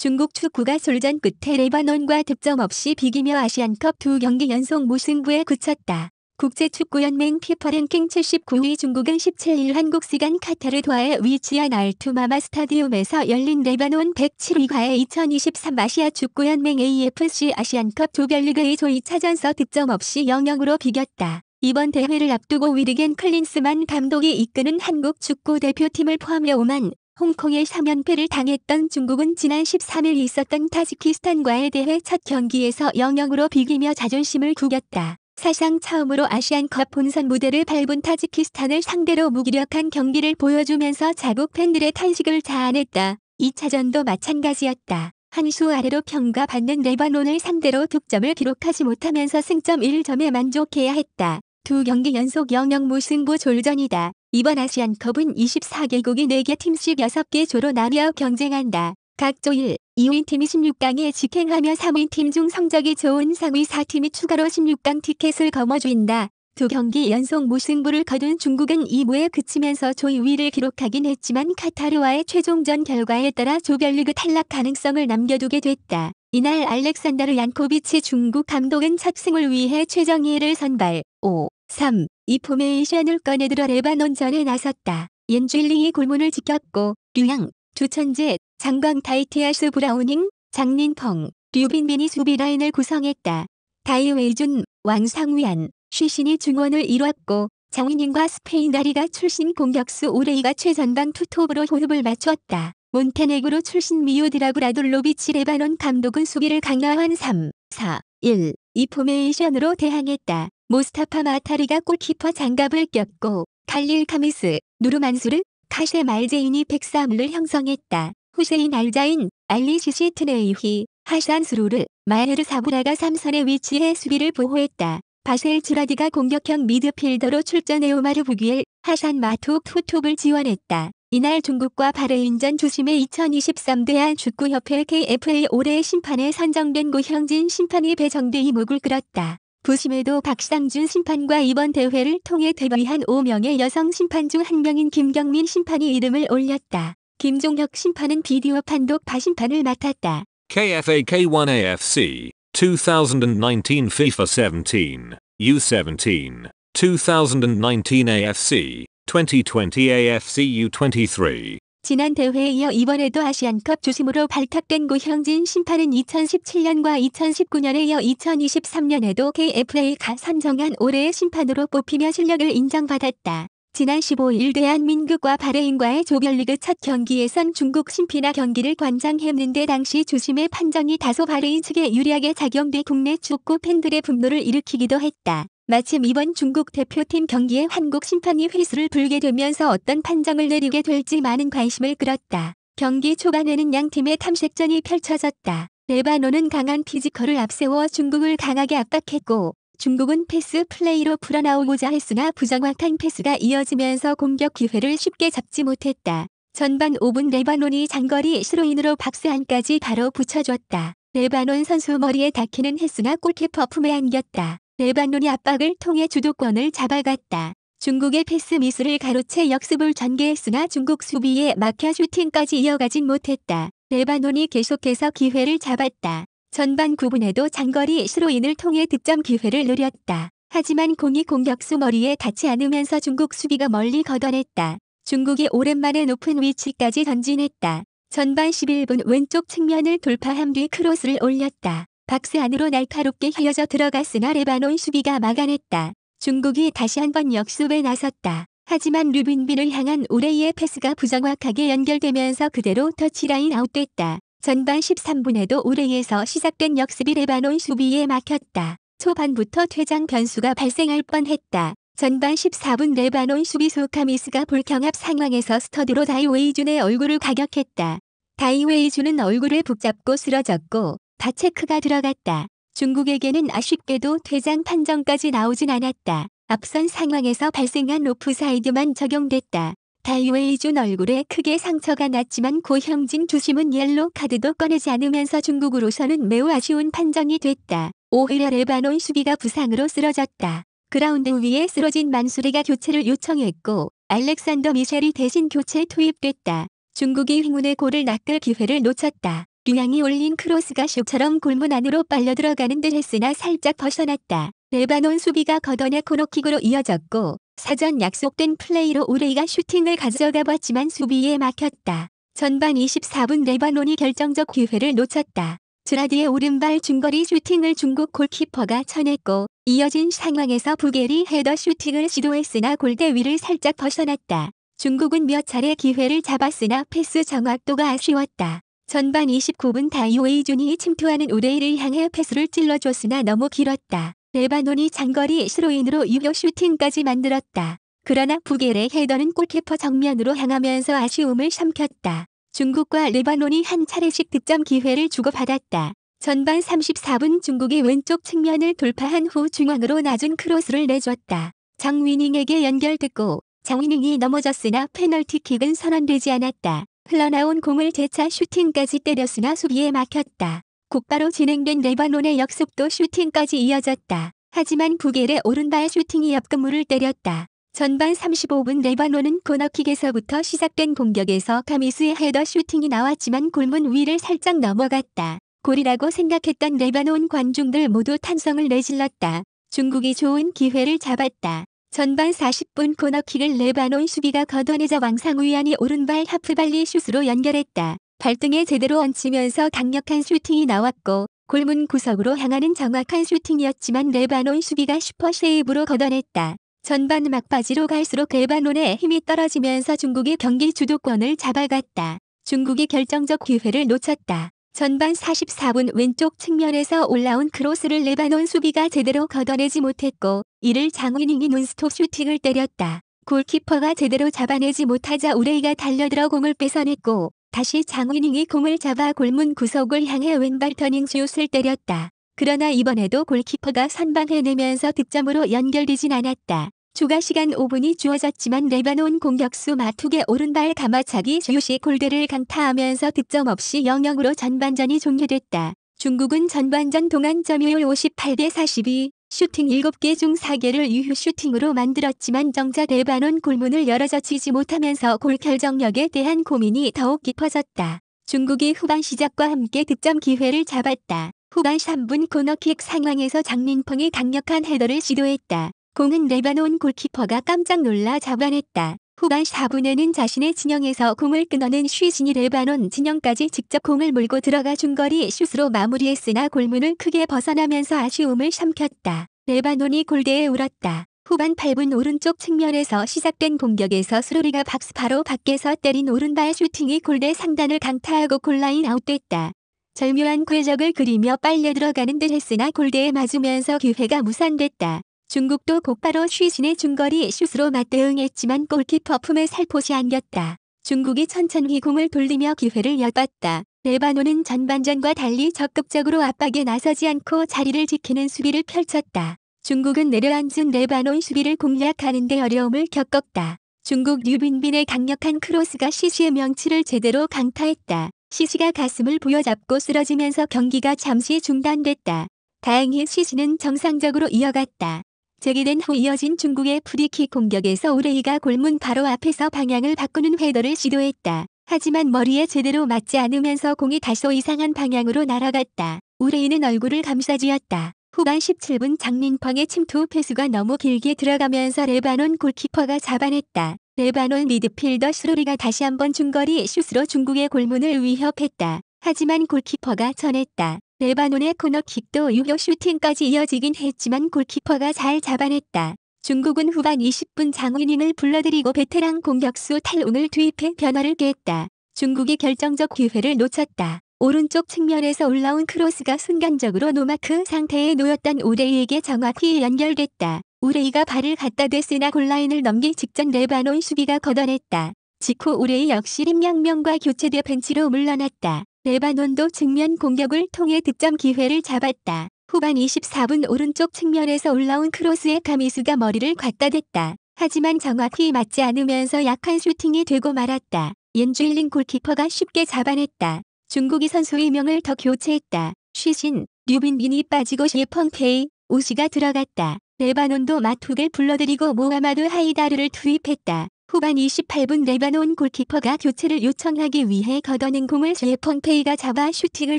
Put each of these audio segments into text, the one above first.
중국 축구가 졸전 끝에 레바논과 득점 없이 비기며 아시안컵 2경기 연속 무승부에 그쳤다. 국제축구연맹 피파 랭킹 79위 중국은 17일 한국 시간 카타르 도하에 위치한 알투마마 스타디움에서 열린 레바논 107위과의 2023 아시아 축구연맹 AFC 아시안컵 조별리그 A조 2차전서 득점 없이 0-0으로 비겼다. 이번 대회를 앞두고 위르겐 클린스만 감독이 이끄는 한국 축구 대표팀을 포함해 오만, 홍콩에 3연패를 당했던 중국은 지난 13일 있었던 타지키스탄과의 대회 첫 경기에서 0-0으로 비기며 자존심을 구겼다. 사상 처음으로 아시안컵 본선 무대를 밟은 타지키스탄을 상대로 무기력한 경기를 보여주면서 자국 팬들의 탄식을 자아냈다. 2차전도 마찬가지였다. 한 수 아래로 평가받는 레바논을 상대로 득점을 기록하지 못하면서 승점 1점에 만족해야 했다. 2경기 연속 0-0 무승부 졸전이다. 이번 아시안컵은 24개국이 4개 팀씩 6개 조로 나뉘어 경쟁한다. 각 조 1, 2위 팀이 16강에 직행하며 3위 팀 중 성적이 좋은 상위 4팀이 추가로 16강 티켓을 거머쥔다. 2경기 연속 무승부를 거둔 중국은 2부에 그치면서 조 2위를 기록하긴 했지만 카타르와의 최종전 결과에 따라 조별리그 탈락 가능성을 남겨두게 됐다. 이날 알렉산다르 얀코비치 중국 감독은 첫 승을 위해 최정예를 선발 5-3-2 포메이션을 꺼내들어 레바논전에 나섰다. 옌줄링이 골문을 지켰고 류양, 주천재, 장광 타이티아스 브라우닝, 장린펑, 류빈빈이 수비 라인을 구성했다. 다이웨이준, 왕상위안, 쉬신이 중원을 이뤘고 장윈닝과 스페인 라리가 출신 공격수 오레이가 최전방 투톱으로 호흡을 맞췄다. 몬테네그로 출신 미오드라브 라둘로비치 레바논 감독은 수비를 강화한 3-4-1-2 포메이션으로 대항했다. 모스타파 마타리가 골키퍼 장갑을 꼈고 칼릴 카미스, 누르만수르, 카셰 말제인이 백사물을 형성했다. 후세인 알자인, 알리 시시트네이휘, 하산 스루르, 마헤르 사브라가 3선에 위치해 수비를 보호했다. 바셀 주라디가 공격형 미드필더로 출전해 오마르 부기엘, 하산 마툭 투톱을 지원했다. 이날 중국과 바레인전 주심의 2023 대한축구협회 KFA 올해의 심판에 선정된 고형진 심판이 배정돼 이목을 끌었다. 부심에도 박상준 심판과 이번 대회를 통해 데뷔한 5명의 여성 심판 중 1명인 김경민 심판이 이름을 올렸다. 김종혁 심판은 비디오 판독 바심판을 맡았다. KFA K1AFC 2019 FIFA 17 U17 2019 AFC 2020 AFC U23 지난 대회에 이어 이번에도 아시안컵 주심으로 발탁된 고형진 심판은 2017년과 2019년에 이어 2023년에도 KFA가 선정한 올해의 심판으로 뽑히며 실력을 인정받았다. 지난 15일 대한민국과 바레인과의 조별리그 첫 경기에선 중국 심피나 경기를 관장했는데 당시 주심의 판정이 다소 바레인 측에 유리하게 작용돼 국내 축구 팬들의 분노를 일으키기도 했다. 마침 이번 중국 대표팀 경기에 한국 심판이 휘슬을 불게 되면서 어떤 판정을 내리게 될지 많은 관심을 끌었다. 경기 초반에는 양 팀의 탐색전이 펼쳐졌다. 레바논은 강한 피지컬을 앞세워 중국을 강하게 압박했고 중국은 패스 플레이로 풀어나오고자 했으나 부정확한 패스가 이어지면서 공격 기회를 쉽게 잡지 못했다. 전반 5분 레바논이 장거리 스로인으로 박스 안까지 바로 붙여줬다. 레바논 선수 머리에 닿기는 했으나 골키퍼 품에 안겼다. 레바논이 압박을 통해 주도권을 잡아갔다. 중국의 패스 미스를 가로채 역습을 전개했으나 중국 수비에 막혀 슈팅까지 이어가진 못했다. 레바논이 계속해서 기회를 잡았다. 전반 9분에도 장거리 스로인을 통해 득점 기회를 누렸다. 하지만 공이 공격수 머리에 닿지 않으면서 중국 수비가 멀리 걷어냈다. 중국이 오랜만에 높은 위치까지 전진했다. 전반 11분 왼쪽 측면을 돌파한 뒤 크로스를 올렸다. 박스 안으로 날카롭게 휘어져 들어갔으나 레바논 수비가 막아냈다. 중국이 다시 한번 역습에 나섰다. 하지만 류빈빈을 향한 오레이의 패스가 부정확하게 연결되면서 그대로 터치라인 아웃됐다. 전반 13분에도 오레이에서 시작된 역습이 레바논 수비에 막혔다. 초반부터 퇴장 변수가 발생할 뻔했다. 전반 14분 레바논 수비수 카미스가 볼경합 상황에서 스터드로 다이웨이준의 얼굴을 가격했다. 다이웨이준은 얼굴을 붙잡고 쓰러졌고 바체크가 들어갔다. 중국에게는 아쉽게도 퇴장 판정까지 나오진 않았다. 앞선 상황에서 발생한 오프사이드만 적용됐다. 다이웨이준 얼굴에 크게 상처가 났지만 고형진 주심은 옐로 카드도 꺼내지 않으면서 중국으로서는 매우 아쉬운 판정이 됐다. 오히려 레바논 수비가 부상으로 쓰러졌다. 그라운드 위에 쓰러진 만수리가 교체를 요청했고 알렉산더 미셸이 대신 교체 투입됐다. 중국이 행운의 골을 낚을 기회를 놓쳤다. 류양이 올린 크로스가 슛처럼 골문 안으로 빨려 들어가는 듯 했으나 살짝 벗어났다. 레바논 수비가 걷어내 코너킥으로 이어졌고 사전 약속된 플레이로 우레이가 슈팅을 가져가 봤지만 수비에 막혔다. 전반 24분 레바논이 결정적 기회를 놓쳤다. 드라드의 오른발 중거리 슈팅을 중국 골키퍼가 쳐냈고 이어진 상황에서 부겔이 헤더 슈팅을 시도했으나 골대 위를 살짝 벗어났다. 중국은 몇 차례 기회를 잡았으나 패스 정확도가 아쉬웠다. 전반 29분 다이오에이준이 침투하는 우레이를 향해 패스를 찔러줬으나 너무 길었다. 레바논이 장거리 스로인으로 유효 슈팅까지 만들었다. 그러나 부겔의 헤더는 골키퍼 정면으로 향하면서 아쉬움을 삼켰다. 중국과 레바논이 한 차례씩 득점 기회를 주고받았다. 전반 34분 중국이 왼쪽 측면을 돌파한 후 중앙으로 낮은 크로스를 내줬다. 장위닝에게 연결됐고 장위닝이 넘어졌으나 페널티킥은 선언되지 않았다. 흘러나온 공을 재차 슈팅까지 때렸으나 수비에 막혔다. 곧바로 진행된 레바논의 역습도 슈팅까지 이어졌다. 하지만 부겔의 오른발 슈팅이 옆그물을 때렸다. 전반 35분 레바논은 코너킥에서부터 시작된 공격에서 카미스의 헤더 슈팅이 나왔지만 골문 위를 살짝 넘어갔다. 골이라고 생각했던 레바논 관중들 모두 탄성을 내질렀다. 중국이 좋은 기회를 잡았다. 전반 40분 코너킥을 레바논 수비가 걷어내자 왕상우이안이 오른발 하프발리 슛으로 연결했다. 발등에 제대로 얹히면서 강력한 슈팅이 나왔고 골문 구석으로 향하는 정확한 슈팅이었지만 레바논 수비가 슈퍼세이브로 걷어냈다. 전반 막바지로 갈수록 레바논의 힘이 떨어지면서 중국이 경기 주도권을 잡아갔다. 중국이 결정적 기회를 놓쳤다. 전반 44분 왼쪽 측면에서 올라온 크로스를 레바논 수비가 제대로 걷어내지 못했고 이를 장위닝이 논스톱 슈팅을 때렸다. 골키퍼가 제대로 잡아내지 못하자 우레이가 달려들어 공을 뺏어냈고 다시 장위닝이 공을 잡아 골문 구석을 향해 왼발 터닝 슛을 때렸다. 그러나 이번에도 골키퍼가 선방해내면서 득점으로 연결되진 않았다. 추가 시간 5분이 주어졌지만 레바논 공격수 마툭의 오른발 가마차기 슛이 골대를 강타하면서 득점 없이 0-0으로 전반전이 종료됐다. 중국은 전반전 동안 점유율 58대 42, 슈팅 7개 중 4개를 유효 슈팅으로 만들었지만 정작 레바논 골문을 열어젖히지 못하면서 골 결정력에 대한 고민이 더욱 깊어졌다. 중국이 후반 시작과 함께 득점 기회를 잡았다. 후반 3분 코너킥 상황에서 장민펑이 강력한 헤더를 시도했다. 공은 레바논 골키퍼가 깜짝 놀라 잡아냈다. 후반 4분에는 자신의 진영에서 공을 끊어낸 쉬신이 레바논 진영까지 직접 공을 몰고 들어가 중거리 슛으로 마무리했으나 골문을 크게 벗어나면서 아쉬움을 삼켰다. 레바논이 골대에 울었다. 후반 8분 오른쪽 측면에서 시작된 공격에서 스로리가 박스 바로 밖에서 때린 오른발 슈팅이 골대 상단을 강타하고 골라인 아웃됐다. 절묘한 궤적을 그리며 빨려 들어가는 듯 했으나 골대에 맞으면서 기회가 무산됐다. 중국도 곧바로 쉬신의 중거리 슛으로 맞대응했지만 골키퍼 품에 살포시 안겼다. 중국이 천천히 공을 돌리며 기회를 엿봤다. 레바논은 전반전과 달리 적극적으로 압박에 나서지 않고 자리를 지키는 수비를 펼쳤다. 중국은 내려앉은 레바논 수비를 공략하는 데 어려움을 겪었다. 중국 류빈빈의 강력한 크로스가 시시의 명치를 제대로 강타했다. 시시가 가슴을 부여잡고 쓰러지면서 경기가 잠시 중단됐다. 다행히 시시는 정상적으로 이어갔다. 제기된 후 이어진 중국의 프리킥 공격에서 우레이가 골문 바로 앞에서 방향을 바꾸는 헤더를 시도했다. 하지만 머리에 제대로 맞지 않으면서 공이 다소 이상한 방향으로 날아갔다. 우레이는 얼굴을 감싸쥐었다. 후반 17분 장민펑의 침투 패스가 너무 길게 들어가면서 레바논 골키퍼가 잡아냈다. 레바논 미드필더 스로리가 다시 한번 중거리 슛으로 중국의 골문을 위협했다. 하지만 골키퍼가 전했다. 레바논의 코너킥도 유효 슈팅까지 이어지긴 했지만 골키퍼가 잘 잡아냈다. 중국은 후반 20분 장위닝을 불러들이고 베테랑 공격수 탈웅을 투입해 변화를 꾀했다. 중국이 결정적 기회를 놓쳤다. 오른쪽 측면에서 올라온 크로스가 순간적으로 노마크 상태에 놓였던 우레이에게 정확히 연결됐다. 우레이가 발을 갖다 댔으나 골라인을 넘기 직전 레바논 수비가 걷어냈다. 직후 우레이 역시 림양명과 교체돼 벤치로 물러났다. 레바논도 측면 공격을 통해 득점 기회를 잡았다. 후반 24분 오른쪽 측면에서 올라온 크로스에 카미스가 머리를 갖다 댔다. 하지만 정확히 맞지 않으면서 약한 슈팅이 되고 말았다. 옌주일링 골키퍼가 쉽게 잡아냈다. 중국이 선수 2명을 더 교체했다. 쉬신, 류빈빈이 빠지고 시펑페이, 오시가 들어갔다. 레바논도 마툭을 불러들이고 모하마드 하이다르를 투입했다. 후반 28분 레바논 골키퍼가 교체를 요청하기 위해 걷어낸 공을 셰펑페이가 잡아 슈팅을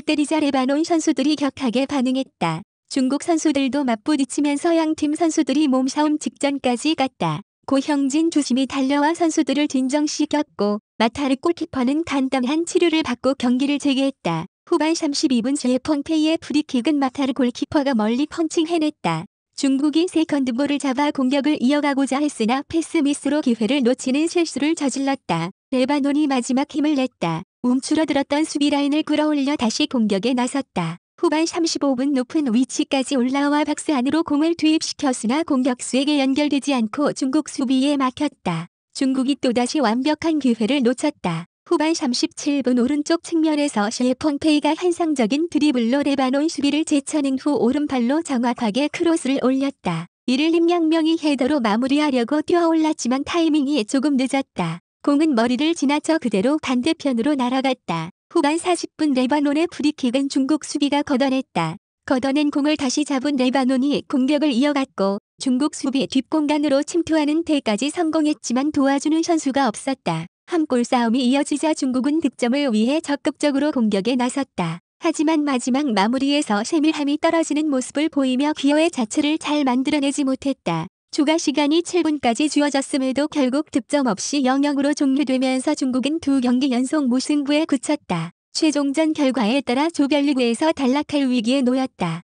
때리자 레바논 선수들이 격하게 반응했다. 중국 선수들도 맞부딪히면서 양팀 선수들이 몸싸움 직전까지 갔다. 고형진 주심이 달려와 선수들을 진정시켰고 마타르 골키퍼는 간단한 치료를 받고 경기를 재개했다. 후반 32분 셰펑페이의 프리킥은 마타르 골키퍼가 멀리 펀칭해냈다. 중국이 세컨드볼을 잡아 공격을 이어가고자 했으나 패스 미스로 기회를 놓치는 실수를 저질렀다. 레바논이 마지막 힘을 냈다. 움츠러들었던 수비 라인을 끌어올려 다시 공격에 나섰다. 후반 35분 높은 위치까지 올라와 박스 안으로 공을 투입시켰으나 공격수에게 연결되지 않고 중국 수비에 막혔다. 중국이 또다시 완벽한 기회를 놓쳤다. 후반 37분 오른쪽 측면에서 셰펑페이가 환상적인 드리블로 레바논 수비를 제쳐낸 후 오른발로 정확하게 크로스를 올렸다. 이를 임양명이 헤더로 마무리하려고 뛰어올랐지만 타이밍이 조금 늦었다. 공은 머리를 지나쳐 그대로 반대편으로 날아갔다. 후반 40분 레바논의 프리킥은 중국 수비가 걷어냈다. 걷어낸 공을 다시 잡은 레바논이 공격을 이어갔고 중국 수비 뒷공간으로 침투하는 데까지 성공했지만 도와주는 선수가 없었다. 한 골 싸움이 이어지자 중국은 득점을 위해 적극적으로 공격에 나섰다. 하지만 마지막 마무리에서 세밀함이 떨어지는 모습을 보이며 기여의 자체를 잘 만들어내지 못했다. 추가 시간이 7분까지 주어졌음에도 결국 득점 없이 0-0으로 종료되면서 중국은 2경기 연속 무승부에 그쳤다. 최종전 결과에 따라 조별리그에서 탈락할 위기에 놓였다.